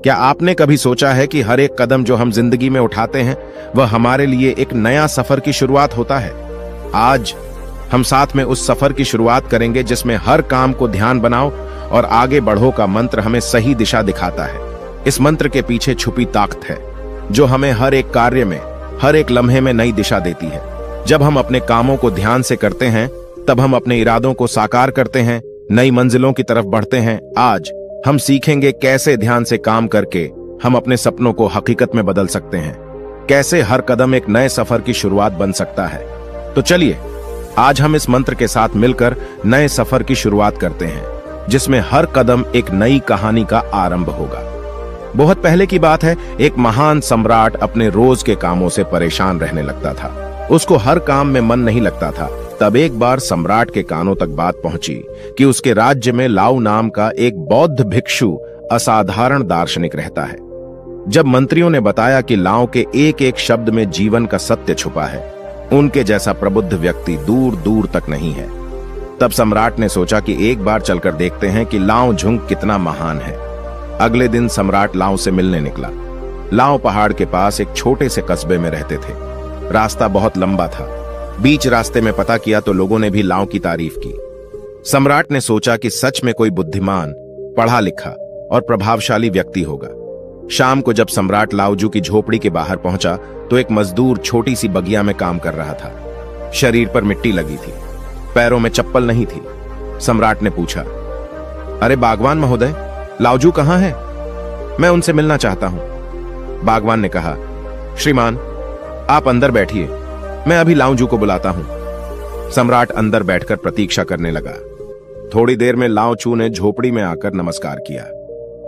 क्या आपने कभी सोचा है कि हर एक कदम जो हम जिंदगी में उठाते हैं वह हमारे लिए एक नया सफर की शुरुआत होता है? आज हम साथ में उस सफर की शुरुआत करेंगे जिसमें हर काम को ध्यान बनाओ और आगे बढ़ो का मंत्र हमें सही दिशा दिखाता है। इस मंत्र के पीछे छुपी ताकत है जो हमें हर एक कार्य में, हर एक लम्हे में नई दिशा देती है। जब हम अपने कामों को ध्यान से करते हैं तब हम अपने इरादों को साकार करते हैं, नई मंजिलों की तरफ बढ़ते हैं। आज हम सीखेंगे कैसे ध्यान से काम करके हम अपने सपनों को हकीकत में बदल सकते हैं, कैसे हर कदम एक नए सफर की शुरुआत बन सकता है। तो चलिए आज हम इस मंत्र के साथ मिलकर नए सफर की शुरुआत करते हैं जिसमें हर कदम एक नई कहानी का आरंभ होगा। बहुत पहले की बात है, एक महान सम्राट अपने रोज के कामों से परेशान रहने लगता था। उसको हर काम में मन नहीं लगता था। तब एक बार सम्राट के कानों तक बात पहुंची कि उसके राज्य में लाओ नाम का एक बौद्ध भिक्षु असाधारण दार्शनिक रहता है। जब मंत्रियों ने बताया कि लाओ के एक एक शब्द में जीवन का सत्य छुपा है, उनके जैसा प्रबुद्ध व्यक्ति दूर दूर तक नहीं है, तब सम्राट ने सोचा कि एक बार चलकर देखते हैं कि लाओ झुंग कितना महान है। अगले दिन सम्राट लाओ से मिलने निकला। लाओ पहाड़ के पास एक छोटे से कस्बे में रहते थे। रास्ता बहुत लंबा था। बीच रास्ते में पता किया तो लोगों ने भी लाओ की तारीफ की। सम्राट ने सोचा कि सच में कोई बुद्धिमान, पढ़ा लिखा और प्रभावशाली व्यक्ति होगा। शाम को जब सम्राट लाओजू की झोपड़ी के बाहर पहुंचा तो एक मजदूर छोटी सी बगिया में काम कर रहा था। शरीर पर मिट्टी लगी थी, पैरों में चप्पल नहीं थी। सम्राट ने पूछा, अरे बागवान महोदय, लाओजू कहां है? मैं उनसे मिलना चाहता हूं। बागवान ने कहा, श्रीमान आप अंदर बैठिए, मैं अभी लाओजू को बुलाता हूं। सम्राट अंदर बैठकर प्रतीक्षा करने लगा। थोड़ी देर में लाओचू ने झोपड़ी में आकर नमस्कार किया।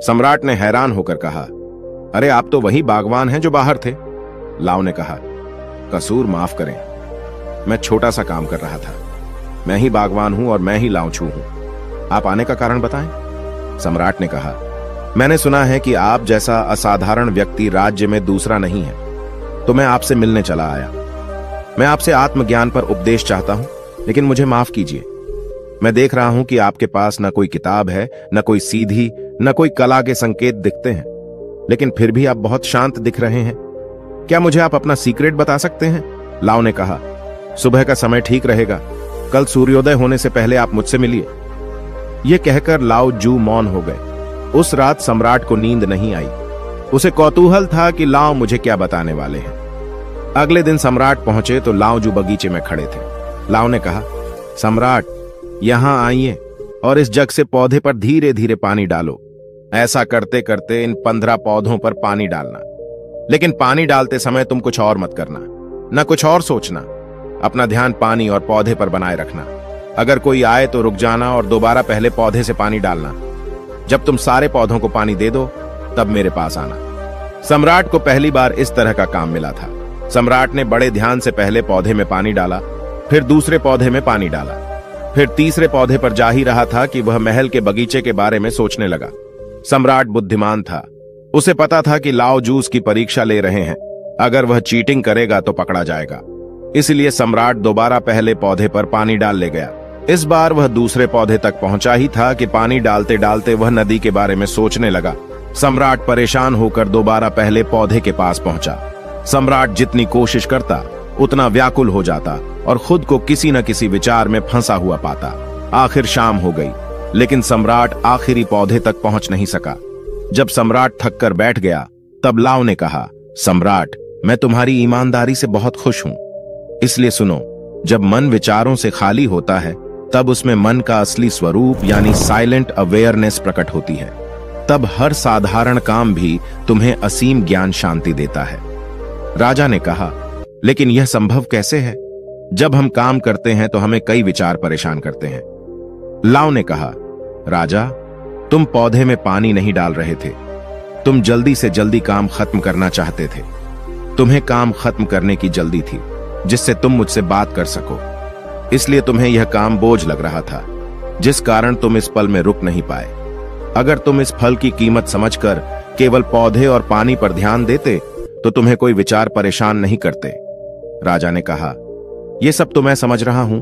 सम्राट ने हैरान होकर कहा, अरे आप तो वही बागवान हैं जो बाहर थे। लाओ ने कहा, कसूर माफ करें, मैं छोटा सा काम कर रहा था। मैं ही बागवान हूं और मैं ही लाओचू हूं। आप आने का कारण बताएं। सम्राट ने कहा, मैंने सुना है कि आप जैसा असाधारण व्यक्ति राज्य में दूसरा नहीं है, तो मैं आपसे मिलने चला आया। मैं आपसे आत्मज्ञान पर उपदेश चाहता हूं, लेकिन मुझे माफ कीजिए। मैं देख रहा हूं कि आपके पास न कोई किताब है, न कोई सीधी, न कोई कला के संकेत दिखते हैं, लेकिन फिर भी आप बहुत शांत दिख रहे हैं। क्या मुझे आप अपना सीक्रेट बता सकते हैं? लाओ ने कहा, सुबह का समय ठीक रहेगा, कल सूर्योदय होने से पहले आप मुझसे मिलिए। यह कहकर लाओ जू मौन हो गए। उस रात सम्राट को नींद नहीं आई। उसे कौतूहल था कि लाओ मुझे क्या बताने वाले हैं। अगले दिन सम्राट पहुंचे तो लाओ जू बगीचे में खड़े थे। लाओ ने कहा, सम्राट यहां आइए और इस जग से पौधे पर धीरे धीरे पानी डालो। ऐसा करते करते इन 15 पौधों पर पानी डालना, लेकिन पानी डालते समय तुम कुछ और मत करना, न कुछ और सोचना। अपना ध्यान पानी और पौधे पर बनाए रखना। अगर कोई आए तो रुक जाना और दोबारा पहले पौधे से पानी डालना। जब तुम सारे पौधों को पानी दे दो तब मेरे पास आना। सम्राट को पहली बार इस तरह का काम मिला था। सम्राट ने बड़े ध्यान से पहले पौधे में पानी डाला, फिर दूसरे पौधे में पानी डाला, फिर तीसरे पौधे पर जा ही रहा था कि वह महल के बगीचे के बारे में सोचने लगा। सम्राट बुद्धिमान था। उसे पता था कि लाओ जू की परीक्षा ले रहे हैं। अगर वह चीटिंग करेगा तो पकड़ा जाएगा। इसलिए सम्राट दोबारा पहले पौधे पर पानी डाल ले गया। इस बार वह दूसरे पौधे तक पहुंचा ही था कि पानी डालते डालते वह नदी के बारे में सोचने लगा। सम्राट परेशान होकर दोबारा पहले पौधे के पास पहुंचा। सम्राट जितनी कोशिश करता उतना व्याकुल हो जाता और खुद को किसी न किसी विचार में फंसा हुआ पाता। आखिर शाम हो गई, लेकिन सम्राट आखिरी पौधे तक पहुंच नहीं सका। जब सम्राट थक कर बैठ गया तब लाओ ने कहा, सम्राट मैं तुम्हारी ईमानदारी से बहुत खुश हूं, इसलिए सुनो, जब मन विचारों से खाली होता है तब उसमें मन का असली स्वरूप यानी साइलेंट अवेयरनेस प्रकट होती है। तब हर साधारण काम भी तुम्हें असीम ज्ञान शांति देता है। राजा ने कहा, लेकिन यह संभव कैसे है? जब हम काम करते हैं तो हमें कई विचार परेशान करते हैं। लाओ ने कहा, राजा तुम पौधे में पानी नहीं डाल रहे थे, तुम जल्दी से जल्दी काम खत्म करना चाहते थे। तुम्हें काम खत्म करने की जल्दी थी जिससे तुम मुझसे बात कर सको, इसलिए तुम्हें यह काम बोझ लग रहा था, जिस कारण तुम इस पल में रुक नहीं पाए। अगर तुम इस फल की कीमत समझकर केवल पौधे और पानी पर ध्यान देते तो तुम्हें कोई विचार परेशान नहीं करते। राजा ने कहा, यह सब तो मैं समझ रहा हूं,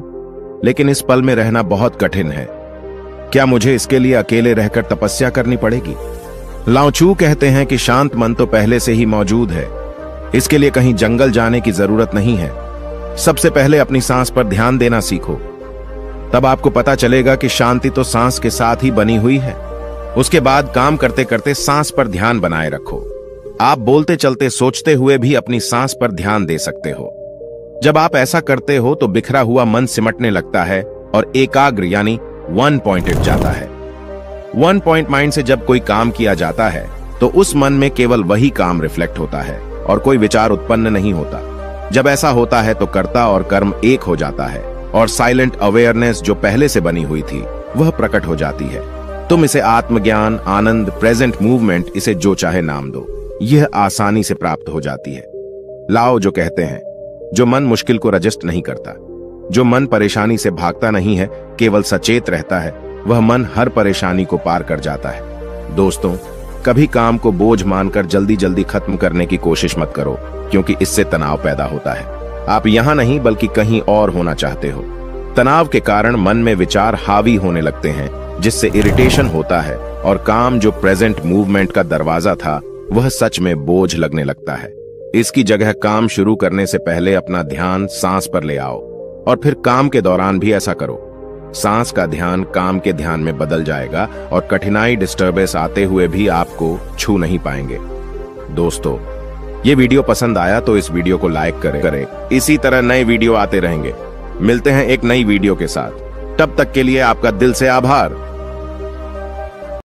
लेकिन इस पल में रहना बहुत कठिन है। क्या मुझे इसके लिए अकेले रहकर तपस्या करनी पड़ेगी? लाओ त्सु कहते हैं कि शांत मन तो पहले से ही मौजूद है। इसके लिए कहीं जंगल जाने की जरूरत नहीं है। सबसे पहले अपनी सांस पर ध्यान देना सीखो, तब आपको पता चलेगा कि शांति तो सांस के साथ ही बनी हुई है। उसके बाद काम करते करते सांस पर ध्यान बनाए रखो। आप बोलते चलते सोचते हुए भी अपनी सांस पर ध्यान दे सकते हो। जब आप ऐसा करते हो तो बिखरा हुआ मन सिमटने लगता है और एकाग्र यानी वन पॉइंटेड जाता है। वन पॉइंट माइंड से जब कोई काम किया जाता है तो उस मन में केवल वही काम रिफ्लेक्ट होता है और कोई विचार उत्पन्न नहीं होता। जब ऐसा होता है तो कर्ता और कर्म एक हो जाता है और साइलेंट अवेयरनेस जो पहले से बनी हुई थी वह प्रकट हो जाती है। तुम इसे आत्मज्ञान, आनंद, प्रेजेंट मूवमेंट, इसे जो चाहे नाम दो, यह आसानी से प्राप्त हो जाती है। लाओ जो कहते हैं, जो मन मुश्किल को रजिस्ट नहीं करता, जो मन परेशानी से भागता नहीं है, केवल सचेत रहता है, वह मन हर परेशानी को पार कर जाता है। दोस्तों, कभी काम को बोझ मानकर जल्दी जल्दी खत्म करने की कोशिश मत करो, क्योंकि इससे तनाव पैदा होता है। आप यहां नहीं बल्कि कहीं और होना चाहते हो। तनाव के कारण मन में विचार हावी होने लगते हैं, जिससे इरिटेशन होता है और काम जो प्रेजेंट मूवमेंट का दरवाजा था वह सच में बोझ लगने लगता है। इसकी जगह काम शुरू करने से पहले अपना ध्यान सांस पर ले आओ और फिर काम के दौरान भी ऐसा करो। सांस का ध्यान काम के ध्यान में बदल जाएगा और कठिनाई, डिस्टर्बेंस आते हुए भी आपको छू नहीं पाएंगे। दोस्तों, ये वीडियो पसंद आया तो इस वीडियो को लाइक करें। इसी तरह नए वीडियो आते रहेंगे। मिलते हैं एक नई वीडियो के साथ। तब तक के लिए आपका दिल से आभार।